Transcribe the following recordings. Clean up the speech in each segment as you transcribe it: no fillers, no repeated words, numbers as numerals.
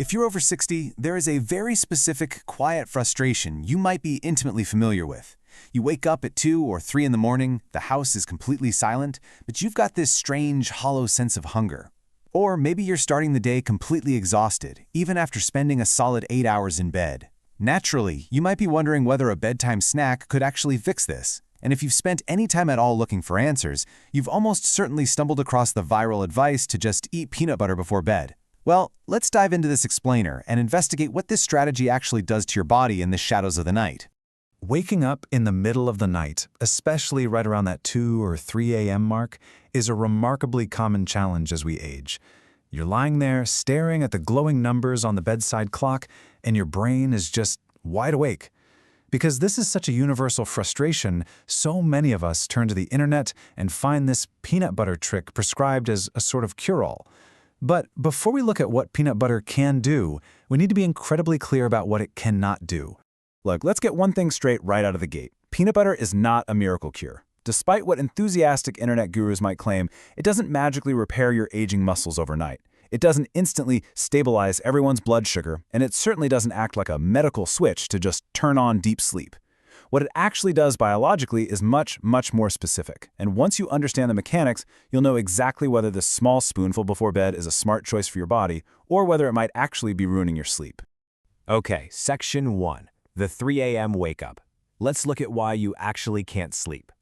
If you're over 60, there is a very specific, quiet frustration you might be intimately familiar with. You wake up at 2 or 3 in the morning, the house is completely silent, but you've got this strange, hollow sense of hunger. Or maybe you're starting the day completely exhausted, even after spending a solid 8 hours in bed. Naturally, you might be wondering whether a bedtime snack could actually fix this. And if you've spent any time at all looking for answers, you've almost certainly stumbled across the viral advice to just eat peanut butter before bed. Well, let's dive into this explainer and investigate what this strategy actually does to your body in the shadows of the night. Waking up in the middle of the night, especially right around that 2 or 3 a.m. mark, is a remarkably common challenge as we age. You're lying there staring at the glowing numbers on the bedside clock, and your brain is just wide awake. Because this is such a universal frustration, so many of us turn to the internet and find this peanut butter trick prescribed as a sort of cure-all. But before we look at what peanut butter can do, we need to be incredibly clear about what it cannot do. Look, let's get one thing straight right out of the gate. Peanut butter is not a miracle cure. Despite what enthusiastic internet gurus might claim, it doesn't magically repair your aging muscles overnight. It doesn't instantly stabilize everyone's blood sugar, and it certainly doesn't act like a medical switch to just turn on deep sleep. What it actually does biologically is much, much more specific. And once you understand the mechanics, you'll know exactly whether this small spoonful before bed is a smart choice for your body, or whether it might actually be ruining your sleep. Okay, Section 1. The 3 a.m. wake-up. Let's look at why you actually can't sleep.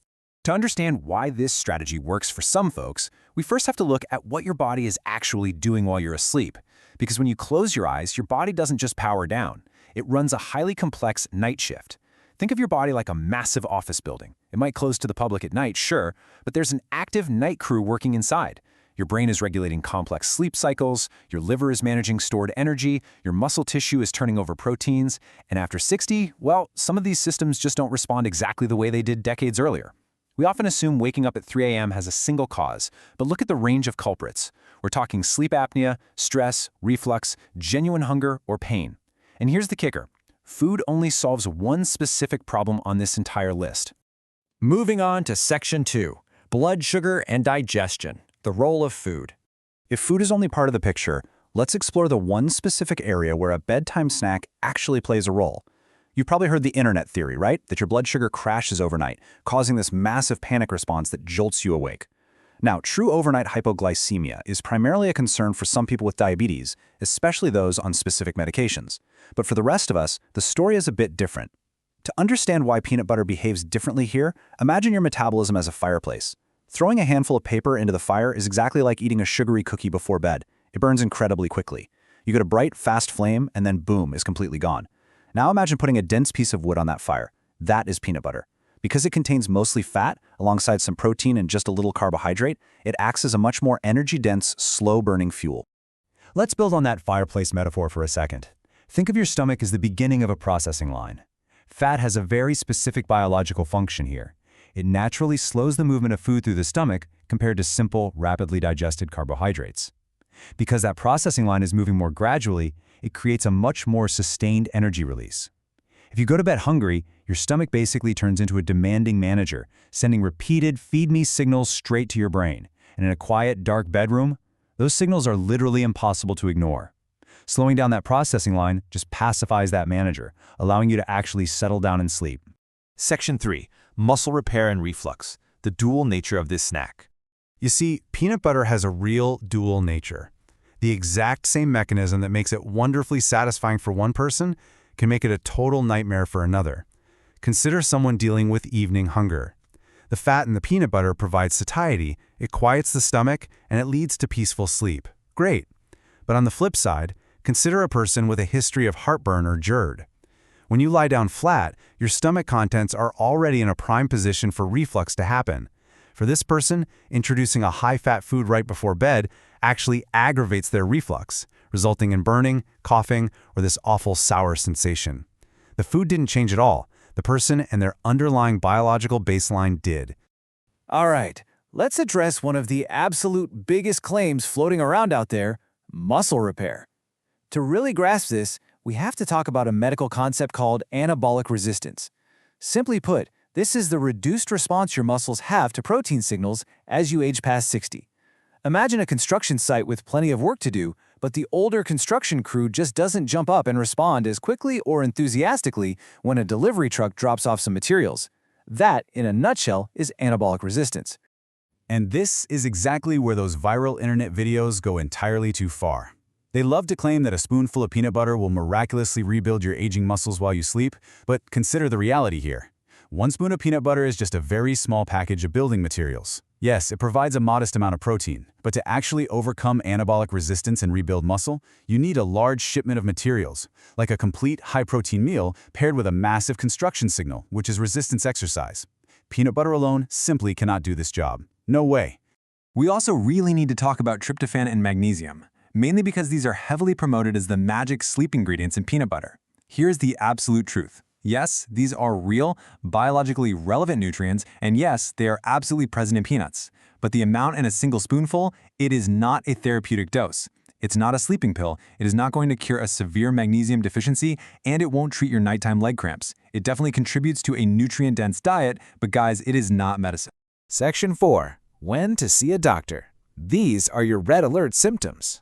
To understand why this strategy works for some folks, we first have to look at what your body is actually doing while you're asleep. Because when you close your eyes, your body doesn't just power down. It runs a highly complex night shift. Think of your body like a massive office building. It might close to the public at night, sure, but there's an active night crew working inside. Your brain is regulating complex sleep cycles, your liver is managing stored energy, your muscle tissue is turning over proteins, and after 60, well, some of these systems just don't respond exactly the way they did decades earlier. We often assume waking up at 3 a.m. has a single cause, but look at the range of culprits. We're talking sleep apnea, stress, reflux, genuine hunger, or pain. And here's the kicker. Food only solves one specific problem on this entire list. Moving on to Section 2, blood sugar and digestion, the role of food. If food is only part of the picture, let's explore the one specific area where a bedtime snack actually plays a role. You've probably heard the internet theory, right? That your blood sugar crashes overnight, causing this massive panic response that jolts you awake. Now, true overnight hypoglycemia is primarily a concern for some people with diabetes, especially those on specific medications. But for the rest of us, the story is a bit different. To understand why peanut butter behaves differently here, imagine your metabolism as a fireplace. Throwing a handful of paper into the fire is exactly like eating a sugary cookie before bed. It burns incredibly quickly. You get a bright, fast flame, and then boom, is completely gone. Now imagine putting a dense piece of wood on that fire. That is peanut butter. Because it contains mostly fat, alongside some protein and just a little carbohydrate, it acts as a much more energy-dense, slow-burning fuel. Let's build on that fireplace metaphor for a second. Think of your stomach as the beginning of a processing line. Fat has a very specific biological function here. It naturally slows the movement of food through the stomach compared to simple, rapidly digested carbohydrates. Because that processing line is moving more gradually, it creates a much more sustained energy release. If you go to bed hungry, your stomach basically turns into a demanding manager, sending repeated feed-me signals straight to your brain. And in a quiet, dark bedroom, those signals are literally impossible to ignore. Slowing down that processing line just pacifies that manager, allowing you to actually settle down and sleep. Section 3. Muscle repair and reflux, the dual nature of this snack. You see, peanut butter has a real dual nature. The exact same mechanism that makes it wonderfully satisfying for one person can make it a total nightmare for another. Consider someone dealing with evening hunger. The fat in the peanut butter provides satiety, it quiets the stomach, and it leads to peaceful sleep. Great. But on the flip side, consider a person with a history of heartburn or GERD. When you lie down flat, your stomach contents are already in a prime position for reflux to happen. For this person, introducing a high-fat food right before bed actually aggravates their reflux, resulting in burning, coughing, or this awful sour sensation. The food didn't change at all. The person and their underlying biological baseline did. All right, let's address one of the absolute biggest claims floating around out there, muscle repair. To really grasp this, we have to talk about a medical concept called anabolic resistance. Simply put, this is the reduced response your muscles have to protein signals as you age past 60. Imagine a construction site with plenty of work to do, but the older construction crew just doesn't jump up and respond as quickly or enthusiastically when a delivery truck drops off some materials. That, in a nutshell, is anabolic resistance. And this is exactly where those viral internet videos go entirely too far. They love to claim that a spoonful of peanut butter will miraculously rebuild your aging muscles while you sleep, but consider the reality here. 1 spoon of peanut butter is just a very small package of building materials. Yes, it provides a modest amount of protein, but to actually overcome anabolic resistance and rebuild muscle, you need a large shipment of materials, like a complete high-protein meal paired with a massive construction signal, which is resistance exercise. Peanut butter alone simply cannot do this job. No way. We also really need to talk about tryptophan and magnesium, mainly because these are heavily promoted as the magic sleep ingredients in peanut butter. Here's the absolute truth. Yes, these are real, biologically relevant nutrients, and yes, they are absolutely present in peanuts. But the amount in a single spoonful, it is not a therapeutic dose. It's not a sleeping pill, it is not going to cure a severe magnesium deficiency, and it won't treat your nighttime leg cramps. It definitely contributes to a nutrient-dense diet, but guys, it is not medicine. Section 4. When to see a doctor. These are your red alert symptoms.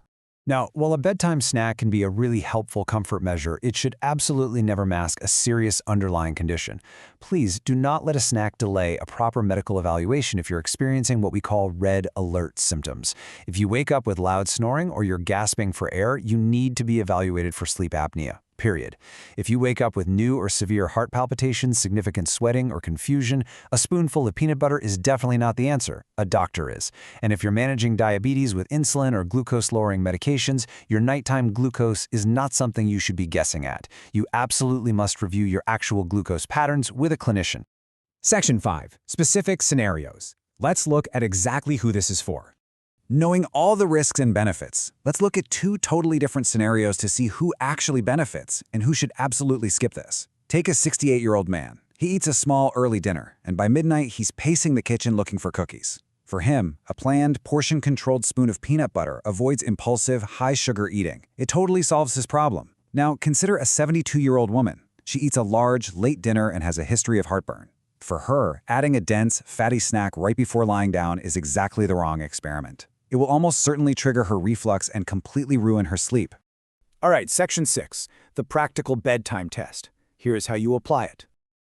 Now, while a bedtime snack can be a really helpful comfort measure, it should absolutely never mask a serious underlying condition. Please do not let a snack delay a proper medical evaluation if you're experiencing what we call red alert symptoms. If you wake up with loud snoring or you're gasping for air, you need to be evaluated for sleep apnea. Period. If you wake up with new or severe heart palpitations, significant sweating, or confusion, a spoonful of peanut butter is definitely not the answer. A doctor is. And if you're managing diabetes with insulin or glucose-lowering medications, your nighttime glucose is not something you should be guessing at. You absolutely must review your actual glucose patterns with a clinician. Section 5. Specific scenarios. Let's look at exactly who this is for. Knowing all the risks and benefits, let's look at 2 totally different scenarios to see who actually benefits and who should absolutely skip this. Take a 68-year-old man. He eats a small early dinner, and by midnight he's pacing the kitchen looking for cookies. For him, a planned, portion-controlled spoon of peanut butter avoids impulsive, high-sugar eating. It totally solves his problem. Now, consider a 72-year-old woman. She eats a large, late dinner and has a history of heartburn. For her, adding a dense, fatty snack right before lying down is exactly the wrong experiment. It will almost certainly trigger her reflux and completely ruin her sleep. All right, Section 6. The practical bedtime test. Here's how you apply it.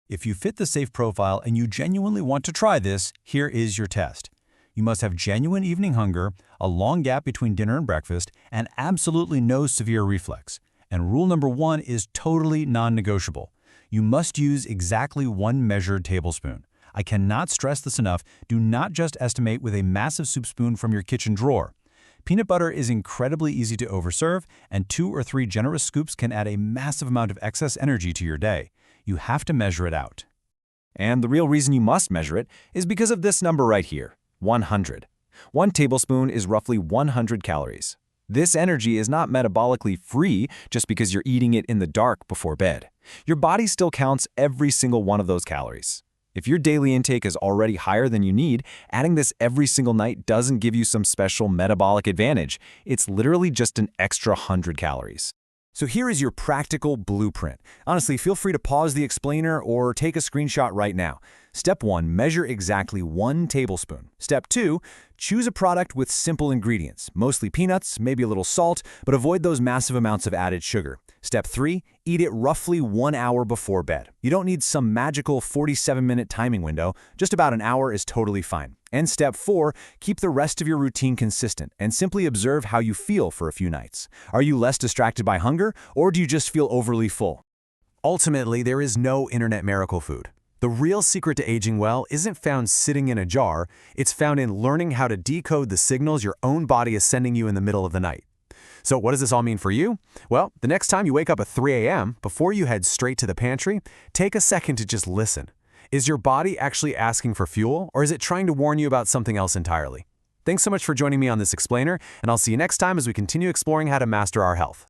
If you fit the safe profile and you genuinely want to try this, here is your test. You must have genuine evening hunger, a long gap between dinner and breakfast, and absolutely no severe reflux. And rule number 1 is totally non-negotiable. You must use exactly 1 measured tablespoon. I cannot stress this enough. Do not just estimate with a massive soup spoon from your kitchen drawer. Peanut butter is incredibly easy to overserve, and 2 or 3 generous scoops can add a massive amount of excess energy to your day. You have to measure it out. And the real reason you must measure it is because of this number right here, 100. 1 tablespoon is roughly 100 calories. This energy is not metabolically free just because you're eating it in the dark before bed. Your body still counts every single one of those calories. If your daily intake is already higher than you need, adding this every single night doesn't give you some special metabolic advantage. It's literally just an extra 100 calories. So here is your practical blueprint. Honestly, feel free to pause the explainer or take a screenshot right now. Step 1, measure exactly 1 tablespoon. Step 2, choose a product with simple ingredients, mostly peanuts, maybe a little salt, but avoid those massive amounts of added sugar. Step 3, eat it roughly 1 hour before bed. You don't need some magical 47-minute timing window, just about an hour is totally fine. And step 4, keep the rest of your routine consistent and simply observe how you feel for a few nights. Are you less distracted by hunger, or do you just feel overly full? Ultimately, there is no internet miracle food. The real secret to aging well isn't found sitting in a jar, it's found in learning how to decode the signals your own body is sending you in the middle of the night. So what does this all mean for you? Well, the next time you wake up at 3 a.m., before you head straight to the pantry, take a second to just listen. Is your body actually asking for fuel, or is it trying to warn you about something else entirely? Thanks so much for joining me on this explainer, and I'll see you next time as we continue exploring how to master our health.